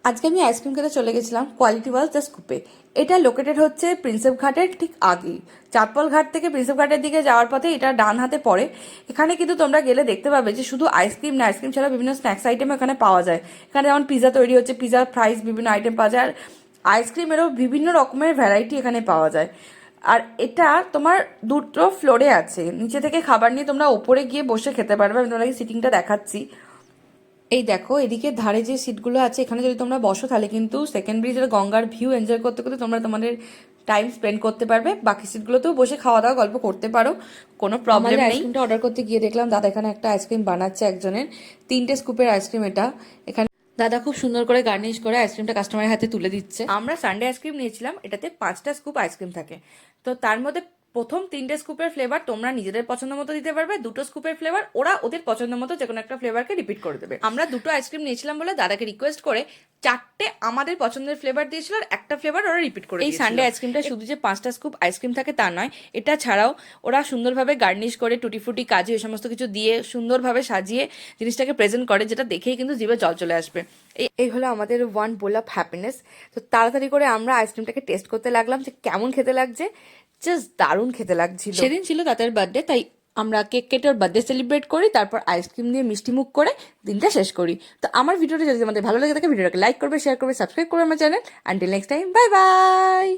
আজকে আমি আইসক্রিম খেতে চলে গেছিলাম কোয়ালিটি ওয়াজ দ্য স্কুপে। এটা লোকেটেড হচ্ছে প্রিন্সেপ ঘাটের ঠিক আগেই, চাঁদপল ঘাট থেকে প্রিন্সেপ ঘাটের দিকে যাওয়ার পথে এটা ডান হাতে পড়ে। এখানে কিন্তু তোমরা গেলে দেখতে পাবে যে শুধু আইসক্রিম না, আইসক্রিম ছাড়া বিভিন্ন স্ন্যাক্স আইটেম এখানে পাওয়া যায়। এখানে যেমন পিজা তৈরি হচ্ছে, পিজা ফ্রাইস বিভিন্ন আইটেম পাওয়া যায়, আর আইসক্রিমেরও বিভিন্ন রকমের ভ্যারাইটি এখানে পাওয়া যায়। আর এটা তোমার দুটো ফ্লোরে আছে, নিচে থেকে খাবার নিয়ে তোমরা ওপরে গিয়ে বসে খেতে পারবে। আমি তোমাকে সিটিংটা দেখাচ্ছি। এই দেখো, এদিকে ধারে যে সিটগুলো আছে, এখানে যদি তোমরা বসো তাহলে কিন্তু সেকেন্ড ব্রিজের গঙ্গার ভিউ এনজয় করতে করতে তোমরা তোমাদের টাইম স্পেন্ড করতে পারবে। বাকি সিটগুলোতেও বসে খাওয়া দাওয়া গল্প করতে পারো, কোনো প্রবলেম নেই। আইসক্রিমটা অর্ডার করতে গিয়ে দেখলাম দাদা এখানে একটা আইসক্রিম বানাচ্ছে একজনের, 3টে স্কুপের আইসক্রিম এটা। এখানে দাদা খুব সুন্দর করে গার্নিশ করে আইসক্রিমটা কাস্টমারের হাতে তুলে দিচ্ছে। আমরা সানডে আইসক্রিম নিয়েছিলাম, এটাতে 5টা স্কুপ আইসক্রিম থাকে। তো তার মধ্যে প্রথম 3টে স্কুপের ফ্লেভার তোমরা নিজেদের পছন্দ মতো দিতে পারবে, 2টো স্কুপের ফ্লেভার ওরা ওদের পছন্দ মতো যে কোনো একটা ফ্লেভারকে রিপিট করে দেবে। আমরা 2টো আইসক্রিম নিয়েছিলাম বলে দাদাকে রিকোয়েস্ট করে 4টে আমাদের পছন্দের ফ্লেভার দিয়েছিল, আর একটা ফ্লেভার ওরা রিপিট করে। এই সানডে আইসক্রিমটা শুধু যে 5টা স্কুপ আইসক্রিম থাকে তা নয়, এটা ছাড়াও ওরা সুন্দরভাবে গার্নিশ করে টুটি ফুটি কাজু এই সমস্ত কিছু দিয়ে সুন্দরভাবে সাজিয়ে জিনিসটাকে প্রেজেন্ট করে, যেটা দেখেই কিন্তু জিভে জল চলে আসবে। এই হলো আমাদের ওয়ান বোল অফ হ্যাপিনেস। তো তাড়াতাড়ি করে আমরা আইসক্রিমটাকে টেস্ট করতে লাগলাম যে কেমন খেতে লাগছে। জাস্ট দারুণ খেতে লাগছিল। সেদিন ছিল তাদের বার্থডে, তাই আমরা কেক কেটে ওর বার্থডে সেলিব্রেট করি, তারপর আইসক্রিম দিয়ে মিষ্টি মুখ করে দিনটা শেষ করি। তো আমার ভিডিওটা যদি তোমাদের ভালো লাগে থাকে ভিডিওটাকে লাইক করবে, শেয়ার করবে, সাবস্ক্রাইব করবে আমার channel. Until next time, bye bye.